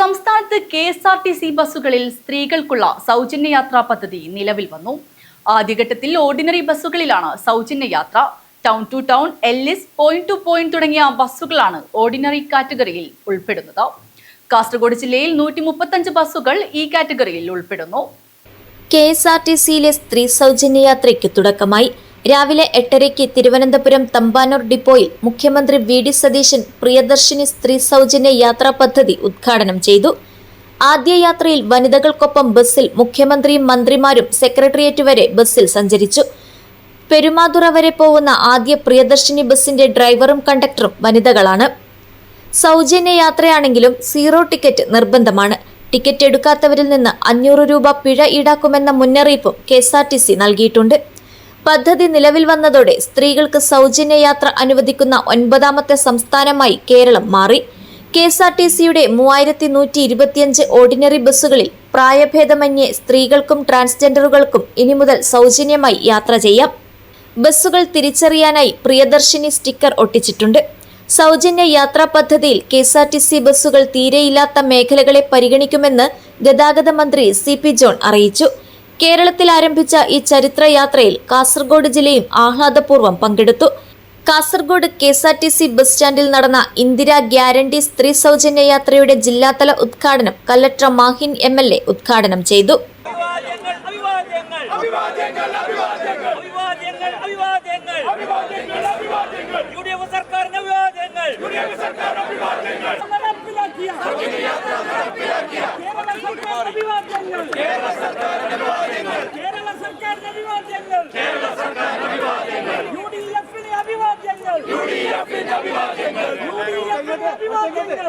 സംസ്ഥാനത്ത് KSRTC ബസ്സുകളിൽ സ്ത്രീകൾക്കുള്ള സൗജന്യ യാത്രാ പദ്ധതി നിലവിൽ വന്നു. ആദ്യഘട്ടത്തിൽ ഓർഡിനറി ബസ്സുകളിലാണ് സൗജന്യ യാത്ര. Town to town, LS, point to point തുടങ്ങിയ ബസ്സുകളാണ് ഓർഡിനറി കാറ്റഗറിയിൽ ഉൾപ്പെടുന്നത്. കാസർഗോഡ് ജില്ലയിൽ 135 ബസ്സുകൾ ഈ കാറ്റഗറിയിൽ ഉൾപ്പെടുന്നു. KSRTCയിലെ സ്ത്രീ സൗജന്യ യാത്രയ്ക്ക് തുടക്കമായി. രാവിലെ 8:30 തിരുവനന്തപുരം തമ്പാനൂർ ഡിപ്പോയിൽ മുഖ്യമന്ത്രി VD സതീശൻ പ്രിയദർശിനി സ്ത്രീ സൗജന്യ യാത്രാ പദ്ധതി ഉദ്ഘാടനം ചെയ്തു. ആദ്യ യാത്രയിൽ വനിതകൾക്കൊപ്പം ബസ്സിൽ മുഖ്യമന്ത്രിയും മന്ത്രിമാരും സെക്രട്ടേറിയറ്റ് വരെ ബസ്സിൽ സഞ്ചരിച്ചു. പെരുമാതുറ വരെ പോകുന്ന ആദ്യ പ്രിയദർശിനി ബസ്സിന്റെ ഡ്രൈവറും കണ്ടക്ടറും വനിതകളാണ്. സൗജന്യ യാത്രയാണെങ്കിലും 0 ടിക്കറ്റ് നിർബന്ധമാണ്. ടിക്കറ്റ് എടുക്കാത്തവരിൽ നിന്ന് 500 രൂപ പിഴ ഈടാക്കുമെന്ന മുന്നറിയിപ്പും KSRTC നൽകിയിട്ടുണ്ട്. പദ്ധതി നിലവിൽ വന്നതോടെ സ്ത്രീകൾക്ക് സൗജന്യ യാത്ര അനുവദിക്കുന്ന 9ാമത്തെ സംസ്ഥാനമായി കേരളം മാറി. KSRTCയുടെ 3125 ഓർഡിനറി ബസ്സുകളിൽ പ്രായഭേദമന്യേ സ്ത്രീകൾക്കും ട്രാൻസ്ജെൻഡറുകൾക്കും ഇനി മുതൽ സൗജന്യമായി യാത്ര ചെയ്യാം. ബസ്സുകൾ തിരിച്ചറിയാനായി പ്രിയദർശിനി സ്റ്റിക്കർ ഒട്ടിച്ചിട്ടുണ്ട്. സൗജന്യ യാത്രാ പദ്ധതിയിൽ KSRTC ബസ്സുകൾ തീരെയില്ലാത്ത മേഖലകളെ പരിഗണിക്കുമെന്ന് ഗതാഗത മന്ത്രി CP ജോൺ അറിയിച്ചു. കേരളത്തിൽ ആരംഭിച്ച ഈ ചരിത്ര യാത്രയിൽ കാസർഗോഡ് ജില്ലയും ആഹ്ലാദപൂർവ്വം പങ്കെടുത്തു. കാസർഗോഡ് KSRTC ബസ് സ്റ്റാൻഡിൽ നടന്ന ഇന്ദിരാ ഗ്യാരണ്ടി സ്ത്രീ സൗജന്യ യാത്രയുടെ ജില്ലാതല ഉദ്ഘാടനം കലക്ടർ മാഹിൻ MLA ഉദ്ഘാടനം ചെയ്തു.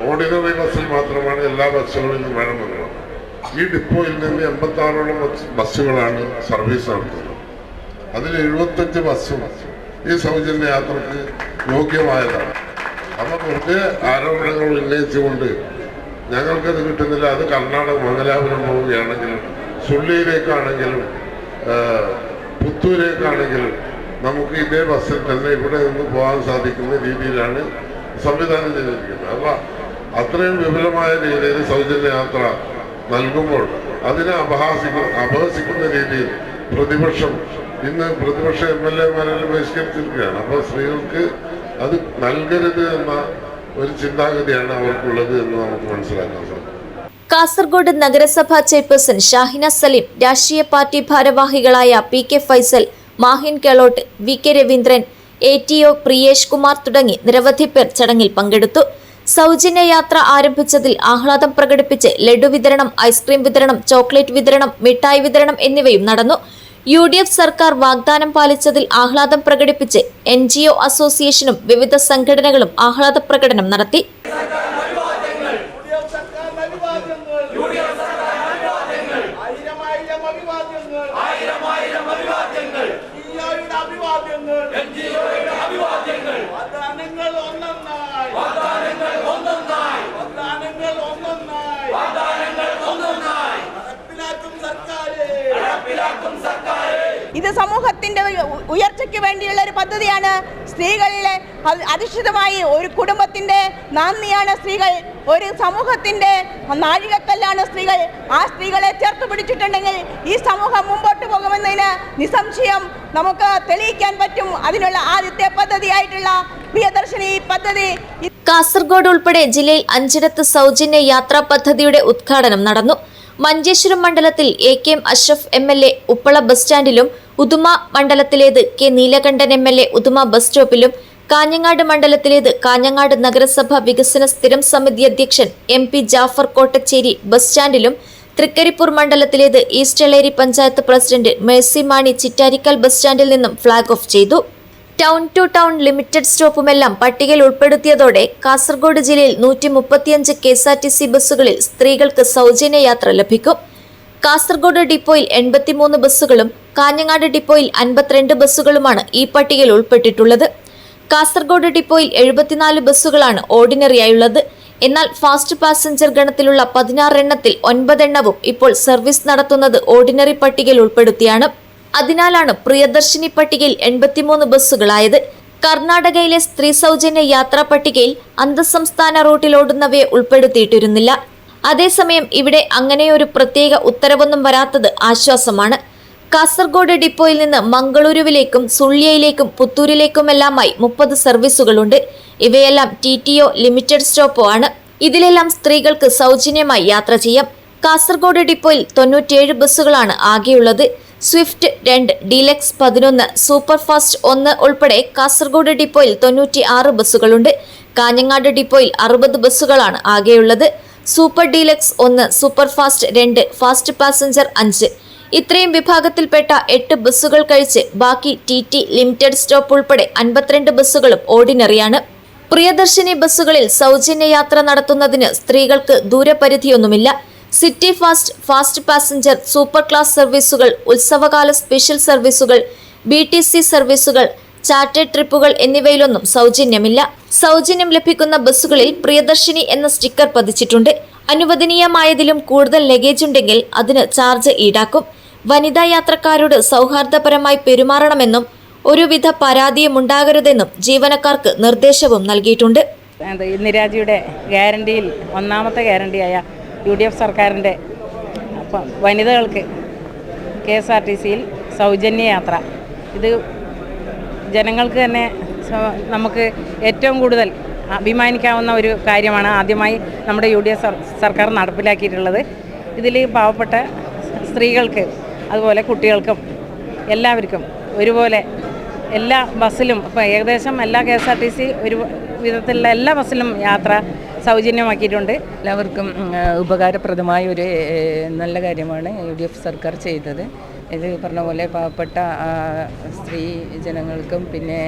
ഓർഡിനറി ബസ്സിൽ മാത്രമാണ് എല്ലാ ബസ്സുകളിലും വേണമെന്നുള്ളത്. ഈ ഡിപ്പോയിൽ നിന്ന് 86ഓളം ബസ്സുകളാണ് സർവീസ് നടത്തുന്നത്. അതിൽ 75 ബസ്സും ഈ സൗജന്യ യാത്രക്ക് യോഗ്യമായതാണ്. അപ്പോൾ വെറുതെ ആരോപണങ്ങൾ ഉന്നയിച്ചുകൊണ്ട് ഞങ്ങൾക്കത് കിട്ടുന്നില്ല, അത് കർണാടക മംഗലാപുരം പോവുകയാണെങ്കിലും സുള്ളിയിലേക്കാണെങ്കിലും പുത്തൂരേക്കാണെങ്കിലും നമുക്ക് ഇതേ ബസ്സിൽ തന്നെ ഇവിടെ നിന്ന് പോകാൻ സാധിക്കുന്ന രീതിയിലാണ് സംവിധാനം ചെയ്തിരിക്കുന്നത്. അപ്പോൾ അത്രയും വിപുലമായ രീതിയിൽ സൗജന്യ യാത്ര നൽകുമ്പോൾ അതിനെ അപഹസിക്കുന്ന രീതിയിൽ ഇന്ന് പ്രതിപക്ഷ MLA-മാരെല്ലാം ബഹിഷ്കരിച്ചിരിക്കുകയാണ്. അപ്പോൾ സ്ത്രീകൾക്ക് അത് നൽകരുത് എന്ന ഒരു ചിന്താഗതിയാണ് അവർക്കുള്ളത് എന്ന് നമുക്ക് മനസ്സിലാക്കാൻ സാധിക്കും. കാസർഗോഡ് നഗരസഭാ ചെയർപേഴ്സൺ ഷാഹിന സലീം, രാഷ്ട്രീയ പാർട്ടി ഭാരവാഹികളായ PK Faisal, Mahin കെളോട്ട്, VK Raveendran, ATO Priyesh Kumar തുടങ്ങി നിരവധി പേർ ചടങ്ങിൽ പങ്കെടുത്തു. സൗജന്യ യാത്ര ആരംഭിച്ചതിൽ ആഹ്ലാദം പ്രകടിപ്പിച്ച് ലഡു വിതരണം, ഐസ്ക്രീം വിതരണം, ചോക്ലേറ്റ് വിതരണം, മിഠായി വിതരണം എന്നിവയും നടന്നു. UDF സർക്കാർ വാഗ്ദാനം പാലിച്ചതിൽ ആഹ്ലാദം പ്രകടിപ്പിച്ച് NGO അസോസിയേഷനും വിവിധ സംഘടനകളും ആഹ്ലാദ പ്രകടനം നടത്തി. ഇത് സമൂഹത്തിന്റെ ഉയർച്ചയ്ക്ക് വേണ്ടിയുള്ള ഒരു പദ്ധതിയാണ്. സ്ത്രീകളിലെ അധിഷ്ഠിതമായി ഒരു കുടുംബത്തിന്റെ നാന്ദിയാണ് സ്ത്രീകൾ, ഒരു സമൂഹത്തിന്റെ നാഴികക്കല്ലാണ് സ്ത്രീകൾ. ആ സ്ത്രീകളെ ചേർത്ത് പിടിച്ചിട്ടുണ്ടെങ്കിൽ ഈ സമൂഹം മുമ്പോട്ട് പോകുമെന്നതിന് നിസ്സംശയം നമുക്ക് തെളിയിക്കാൻ പറ്റും. അതിനുള്ള ആദ്യത്തെ പദ്ധതിയായിട്ടുള്ള പ്രിയദർശിനി പദ്ധതി കാസർഗോഡ് ഉൾപ്പെടെ ജില്ലയിൽ 5ഇടത്ത് സൗജന്യ യാത്രാ പദ്ധതിയുടെ ഉദ്ഘാടനം നടന്നു. മഞ്ചേശ്വരം മണ്ഡലത്തിൽ AKM Ashraf MLA Uppala bus സ്റ്റാൻഡിലും, ഉദുമ മണ്ഡലത്തിലേത് K Neelakandan MLA Uduma bus സ്റ്റോപ്പിലും, കാഞ്ഞങ്ങാട് മണ്ഡലത്തിലേത് കാഞ്ഞങ്ങാട് നഗരസഭ വികസന സ്ഥിരം സമിതി അധ്യക്ഷൻ MP ജാഫർ കോട്ടച്ചേരി ബസ് സ്റ്റാൻഡിലും, തൃക്കരിപ്പൂർ മണ്ഡലത്തിലേത് east Eleri panchayat president Mercy Mani Chittarikkal bus സ്റ്റാൻഡിൽ നിന്നും ഫ്ളാഗ് ഓഫ് ചെയ്തു. ടൗൺ ടു ടൗൺ, ലിമിറ്റഡ് സ്റ്റോപ്പുമെല്ലാം പട്ടികയിൽ ഉൾപ്പെടുത്തിയതോടെ കാസർഗോഡ് ജില്ലയിൽ 135 KSRTC ബസ്സുകളിൽ സ്ത്രീകൾക്ക് സൗജന്യ യാത്ര ലഭിക്കും. കാസർഗോഡ് ഡിപ്പോയിൽ 83 ബസ്സുകളും കാഞ്ഞങ്ങാട് ഡിപ്പോയിൽ 52 ബസ്സുകളുമാണ് ഈ പട്ടികയിൽ ഉൾപ്പെട്ടിട്ടുള്ളത്. കാസർഗോഡ് ഡിപ്പോയിൽ 74 ബസ്സുകളാണ് ഓർഡിനറിയായുള്ളത്. എന്നാൽ ഫാസ്റ്റ് പാസഞ്ചർ ഗണത്തിലുള്ള 16 എണ്ണത്തിൽ 9 എണ്ണവും ഇപ്പോൾ സർവീസ് നടത്തുന്നത് ഓർഡിനറി പട്ടികയിൽ ഉൾപ്പെടുത്തിയാണ്. അതിനാലാണ് പ്രിയദർശിനി പട്ടികയിൽ 83 ബസ്സുകളായത്. കർണാടകയിലെ സ്ത്രീ സൗജന്യ യാത്രാ പട്ടികയിൽ അന്തർസംസ്ഥാന റൂട്ടിലോടുന്നവയെ ഉൾപ്പെടുത്തിയിട്ടിരുന്നില്ല. അതേസമയം ഇവിടെ അങ്ങനെയൊരു പ്രത്യേക ഉത്തരവൊന്നും വരാത്തത് ആശ്വാസമാണ്. കാസർഗോഡ് ഡിപ്പോയിൽ നിന്ന് മംഗളൂരുവിലേക്കും സുള്ളിയയിലേക്കും പുത്തൂരിലേക്കുമെല്ലാമായി 30 സർവീസുകളുണ്ട്. ഇവയെല്ലാം TTO ലിമിറ്റഡ് സ്റ്റോപ്പോ ആണ്. ഇതിലെല്ലാം സ്ത്രീകൾക്ക് സൗജന്യമായി യാത്ര ചെയ്യാം. കാസർഗോഡ് ഡിപ്പോയിൽ 97 ബസ്സുകളാണ് ആകെയുള്ളത്. സ്വിഫ്റ്റ് 2, ഡീലക്സ് 11, സൂപ്പർ ഫാസ്റ്റ് 1 ഉൾപ്പെടെ കാസർഗോഡ് ഡിപ്പോയിൽ 96 ബസ്സുകളുണ്ട്. കാഞ്ഞങ്ങാട് ഡിപ്പോയിൽ 60 ബസ്സുകളാണ് ആകെയുള്ളത്. Super deluxe 1, super fast 2, fast passenger 5. ഇത്രയും വിഭാഗത്തിൽപ്പെട്ട 8 ബസ്സുകൾ കഴിച്ച് ബാക്കി TT ലിമിറ്റഡ് സ്റ്റോപ്പ് ഉൾപ്പെടെ 52 ബസ്സുകളും ഓർഡിനറിയാണ്. പ്രിയദർശിനി ബസ്സുകളിൽ സൗജന്യ യാത്ര നടത്തുന്നതിന് സ്ത്രീകൾക്ക് ദൂരപരിധിയൊന്നുമില്ല. City fast, fast passenger, super class സർവീസുകൾ, ഉത്സവകാല സ്പെഷ്യൽ സർവീസുകൾ, BTC സർവീസുകൾ, ചാർട്ടേഡ് ട്രിപ്പുകൾ എന്നിവയിലൊന്നും സൗജന്യമില്ല. സൗജന്യം ലഭിക്കുന്ന ബസ്സുകളിൽ പ്രിയദർശിനി എന്ന സ്റ്റിക്കർ പതിച്ചിട്ടുണ്ട്. അനുവദനീയമായതിലും കൂടുതൽ ലഗേജ് ഉണ്ടെങ്കിൽ അതിന് ചാർജ് ഈടാക്കും. വനിതാ യാത്രക്കാരോട് സൗഹാർദ്ദപരമായി പെരുമാറണമെന്നും ഒരുവിധ പരാതിയും ഉണ്ടാകരുതെന്നും ജീവനക്കാർക്ക് നിർദ്ദേശവും നൽകിയിട്ടുണ്ട്. ഇന്ദിരാജിയുടെ ഗ്യാരണ്ടിയിൽ ഒന്നാമത്തെ ഗ്യാരണ്ടിയായ UDF സർക്കാരിൻ്റെ വനിതകൾക്ക് KSRTCയിൽ സൗജന്യ യാത്ര, ഇത് ജനങ്ങൾക്ക് തന്നെ നമുക്ക് ഏറ്റവും കൂടുതൽ അഭിമാനിക്കാവുന്ന ഒരു കാര്യമാണ് ആദ്യമായി നമ്മുടെ UDF സർക്കാർ നടപ്പിലാക്കിയിട്ടുള്ളത്. ഇതിൽ പാവപ്പെട്ട സ്ത്രീകൾക്ക് അതുപോലെ കുട്ടികൾക്കും എല്ലാവർക്കും ഒരുപോലെ എല്ലാ ബസ്സിലും ഇപ്പോൾ ഏകദേശം എല്ലാ KSRTC ഒരു വിധത്തിലുള്ള എല്ലാ ബസ്സിലും യാത്ര സൗജന്യമാക്കിയിട്ടുണ്ട്. എല്ലാവർക്കും ഉപകാരപ്രദമായ ഒരു നല്ല കാര്യമാണ് UDF സർക്കാർ ചെയ്തത്. ഇത് പറഞ്ഞ പോലെ പാവപ്പെട്ട സ്ത്രീ ജനങ്ങൾക്കും പിന്നെ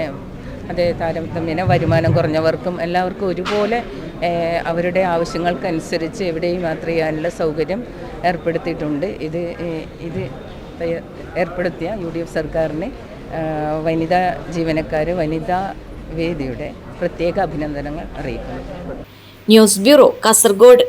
അതേ താരതമ്യേന വരുമാനം കുറഞ്ഞവർക്കും എല്ലാവർക്കും ഒരുപോലെ അവരുടെ ആവശ്യങ്ങൾക്കനുസരിച്ച് എവിടെയും യാത്ര ചെയ്യാനുള്ള സൗകര്യം ഏർപ്പെടുത്തിയിട്ടുണ്ട്. ഇത് ഏർപ്പെടുത്തിയ UDF സർക്കാരിനെ വനിതാ ജീവനക്കാർ, വനിതാ വേദിയുടെ പ്രത്യേക അഭിനന്ദനങ്ങൾ അറിയിക്കുന്നു. News bureau, Kasaragod.